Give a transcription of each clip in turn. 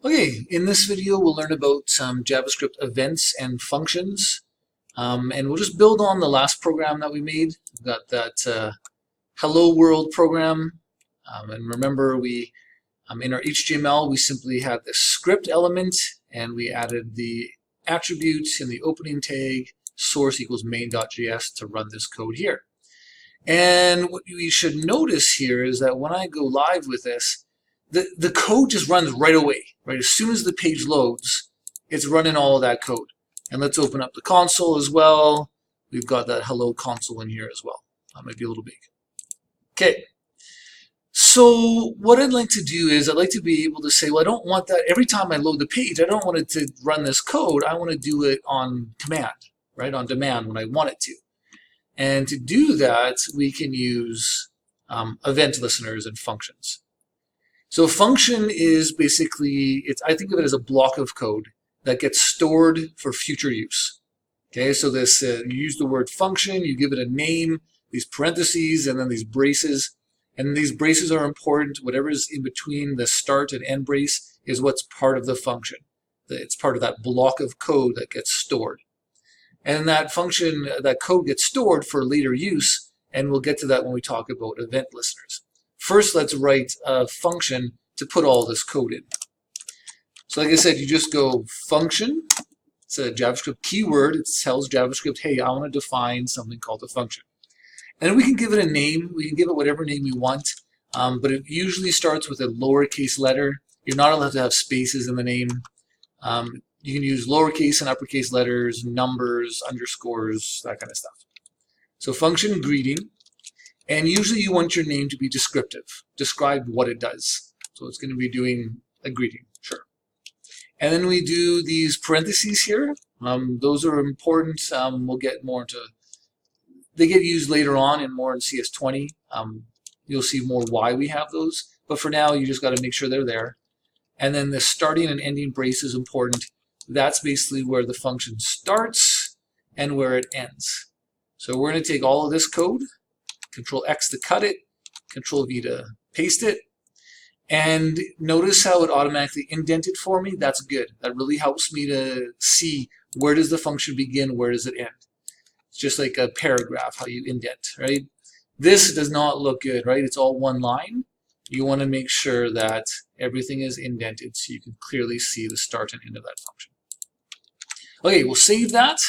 Okay, in this video we'll learn about some JavaScript events and functions, and we'll just build on the last program that we made. We've got that Hello World program, and remember we in our HTML we simply had the script element, and we added the attributes in the opening tag source equals main.js to run this code here. And what we should notice here is that when I go live with this, the code just runs right away, right? As soon as the page loads, it's running all of that code. And let's open up the console as well. We've got that hello console in here as well. That might be a little big. Okay. So what I'd like to do is I'd like to be able to say, well, I don't want that every time I load the page, I don't want it to run this code. I want to do it on command, right? On demand when I want it to. And to do that, we can use event listeners and functions. So a function is basically, I think of it as a block of code that gets stored for future use. Okay, so this you use the word function, you give it a name, these parentheses, and then these braces. And these braces are important. Whatever is in between the start and end brace is what's part of the function. It's part of that block of code that gets stored. And that function, that code gets stored for later use, and we'll get to that when we talk about event listeners. First, let's write a function to put all this code in. So like I said, you just go function. It's a JavaScript keyword. It tells JavaScript, hey, I want to define something called a function. And we can give it a name. We can give it whatever name we want, but it usually starts with a lowercase letter. You're not allowed to have spaces in the name. You can use lowercase and uppercase letters, numbers, underscores, that kind of stuff. So function greeting. And usually you want your name to be descriptive. Describe what it does. So it's going to be doing a greeting, sure. And then we do these parentheses here. Those are important. We'll get more into, they get used later on and more in CS20. You'll see more why we have those. But for now, you just got to make sure they're there. And then the starting and ending brace is important. That's basically where the function starts and where it ends. So we're going to take all of this code, Control X to cut it, Control V to paste it, and notice how it automatically indented for me. That's good. That really helps me to see where does the function begin, where does it end. It's just like a paragraph, how you indent, right? This does not look good, right? It's all one line. You want to make sure that everything is indented so you can clearly see the start and end of that function. Okay, we'll save that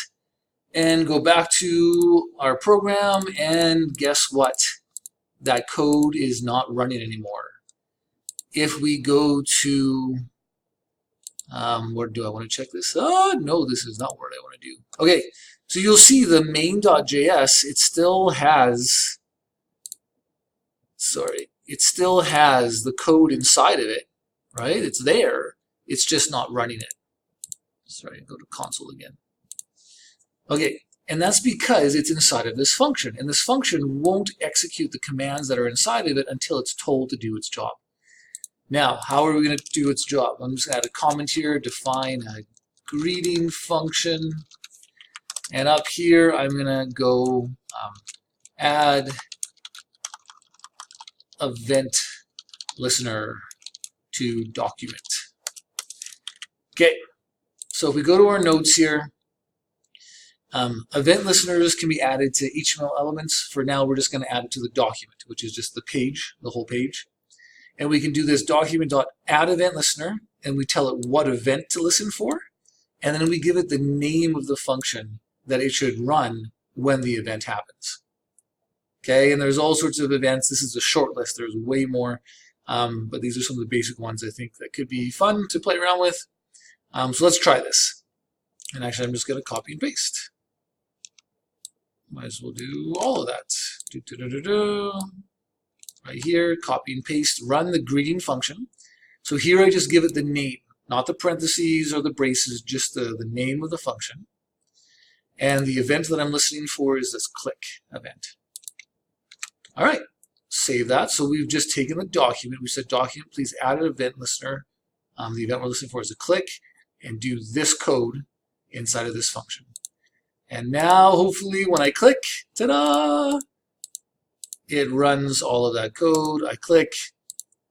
and go back to our program, and guess what? That code is not running anymore. If we go to, where do I want to check this? Oh, no, this is not what I want to do. Okay, so you'll see the main.js, it still has, it still has the code inside of it, right? It's there, it's just not running it. Sorry, go to console again. Okay, and that's because it's inside of this function, and this function won't execute the commands that are inside of it until it's told to do its job. Now, how are we going to do its job? I'm just going to add a comment here, define a greeting function, and up here I'm going to go add event listener to document. Okay, so if we go to our notes here, event listeners can be added to HTML elements. For now, we're just going to add it to the document, which is just the page, the whole page. And we can do this document.addEventListener, and we tell it what event to listen for, and then we give it the name of the function that it should run when the event happens. Okay, and there's all sorts of events. This is a short list. There's way more, but these are some of the basic ones I think that could be fun to play around with. So let's try this. And actually, I'm just going to copy and paste. Might as well do all of that. Right here, copy and paste, run the greeting function. So here I just give it the name, not the parentheses or the braces, just the name of the function. And the event that I'm listening for is this click event. All right, save that. So we've just taken the document. We said document, please add an event listener. The event we're listening for is a click, and do this code inside of this function. And now, hopefully, when I click, ta-da! It runs all of that code. I click,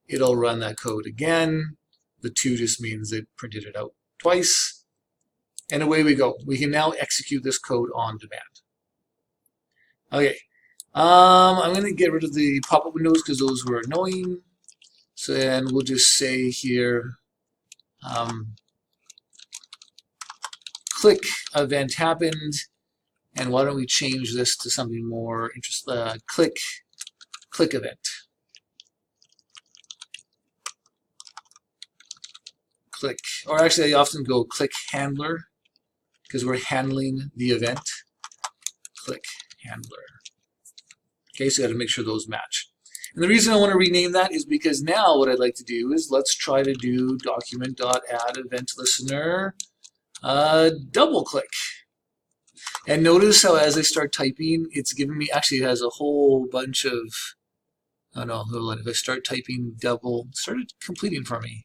it'll run that code again. The 2 just means it printed it out twice. And away we go. We can now execute this code on demand. Okay. I'm going to get rid of the pop-up windows because those were annoying. So then we'll just say here, click event happened. And why don't we change this to something more interesting? Click event. Click, or actually I often go click handler because we're handling the event. Click handler. Okay, so you got to make sure those match. And the reason I want to rename that is because now what I'd like to do is let's try to do document.add-event-listener double click. And notice how as I start typing, it's giving me, actually it has a whole bunch of, oh no, hold on, if I start typing double, it started completing for me.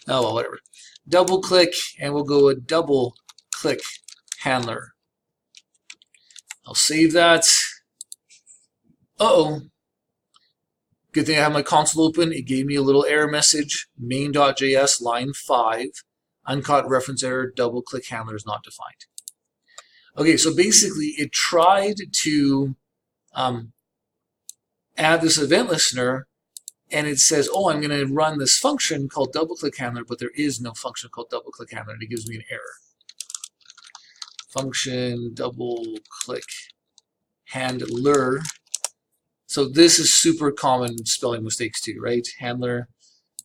Oh well, whatever. Double click, and we'll go a double click handler. I'll save that. Uh-oh. Good thing I have my console open. It gave me a little error message. Main.js line 5. Uncaught reference error. Double click handler is not defined. Okay, so basically it tried to add this event listener, and it says, oh, I'm going to run this function called double click handler, but there is no function called double click handler, and it gives me an error. Function double click handler. So this is super common spelling mistakes too, right? Handler.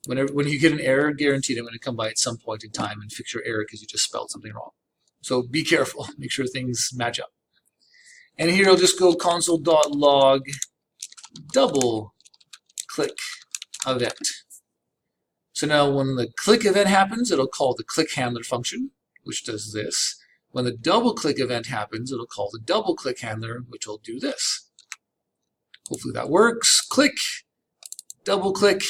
When you get an error, guaranteed I'm going to come by at some point in time and fix your error because you just spelled something wrong. So be careful. Make sure things match up. And here I'll just go console.log double click event. So now when the click event happens, it'll call the click handler function, which does this. When the double click event happens, it'll call the double click handler, which will do this. Hopefully that works. Click, double click.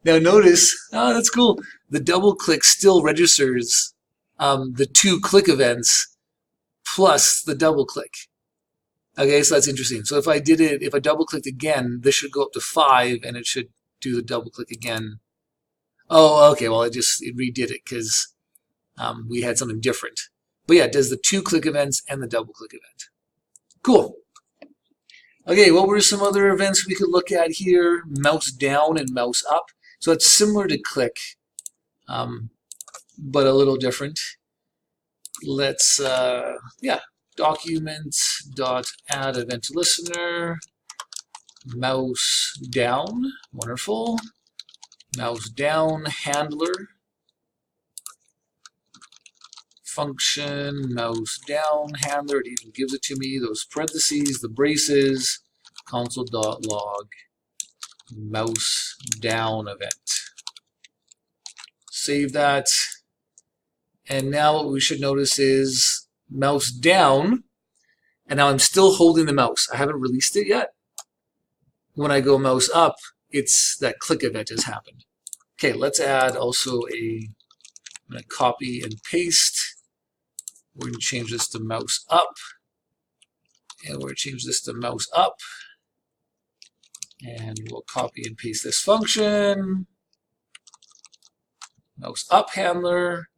Now notice, oh, that's cool. The double click still registers the 2 click events plus the double click. Okay, so that's interesting. So if I double clicked again, this should go up to 5, and it should do the double click again. Oh, okay. Well, it redid it because we had something different. But yeah, it does the 2 click events and the double click event. Cool. Okay, what were some other events we could look at here? Mouse down and mouse up. So it's similar to click, but a little different. Let's, document.add-event-listener, mouse down, wonderful, mouse down handler, function, mouse down handler, it even gives it to me, those parentheses, the braces, console.log, mouse down event. Save that. And now what we should notice is mouse down, and now I'm still holding the mouse. I haven't released it yet. When I go mouse up, it's that click event has happened. Okay, let's add also I'm going to copy and paste. We're going to change this to mouse up. And we're going to change this to mouse up. And we'll copy and paste this function. Mouse up handler.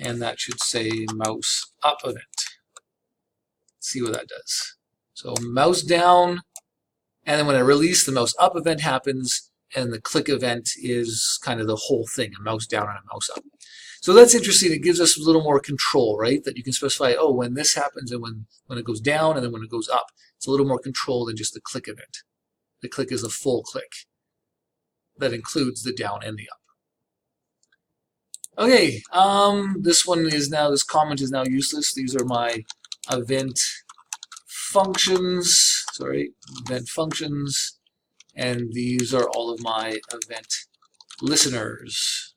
And that should say mouse up event. Let's see what that does. So mouse down. And then when I release, the mouse up event happens. And the click event is kind of the whole thing, a mouse down and a mouse up. So that's interesting. It gives us a little more control, right? That you can specify, oh, when this happens and when it goes down and then when it goes up. It's a little more control than just the click event. The click is a full click. That includes the down and the up. Okay, this comment is now useless. These are my event functions. And these are all of my event listeners.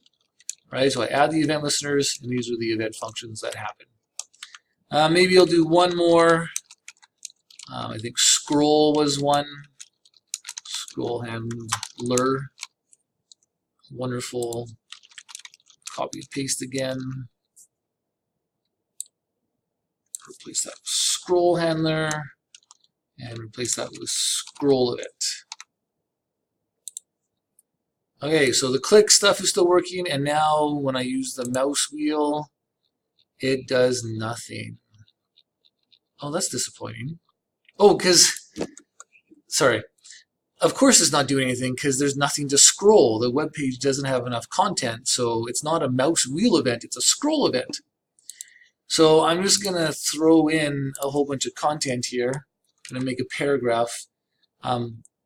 Right, so I add the event listeners, and these are the event functions that happen. Maybe I'll do one more. I think scroll was one. Scroll handler. Wonderful. Copy and paste again. Replace that with scroll handler. And replace that with scroll event. Okay, so the click stuff is still working, and now when I use the mouse wheel, it does nothing. Oh, that's disappointing. Oh, sorry. Of course it's not doing anything because there's nothing to scroll. The web page doesn't have enough content, so it's not a mouse wheel event, it's a scroll event. So I'm just going to throw in a whole bunch of content here. I'm going to make a paragraph.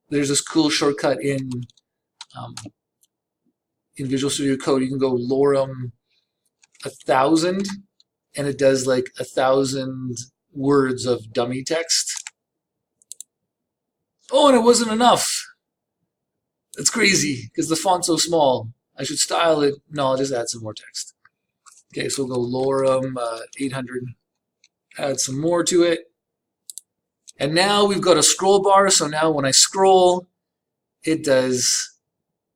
There's this cool shortcut in Visual Studio Code. You can go lorem 1000, and it does like 1,000 words of dummy text. Oh, and it wasn't enough. That's crazy because the font's so small. I should style it. No, I'll just add some more text. Okay, so we'll go lorem 800, add some more to it. And now we've got a scroll bar, so now when I scroll, it does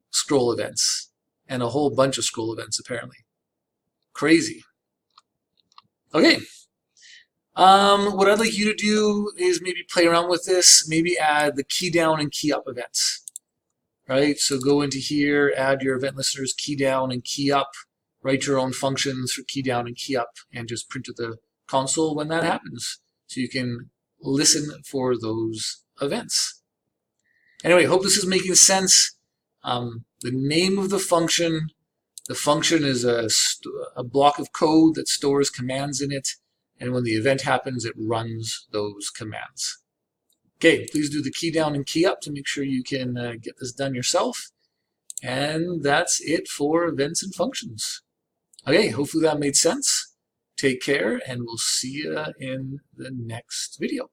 scroll events, and a whole bunch of scroll events apparently. Crazy. Okay. What I'd like you to do is maybe play around with this, maybe add the key down and key up events. Right, so go into here, add your event listeners key down and key up, write your own functions for key down and key up, and just print to the console when that happens. So you can listen for those events. Anyway, hope this is making sense. The name of the function is a block of code that stores commands in it, and when the event happens, it runs those commands. Okay, please do the key down and key up to make sure you can get this done yourself. And that's it for events and functions. Okay, hopefully that made sense. Take care, and we'll see you in the next video.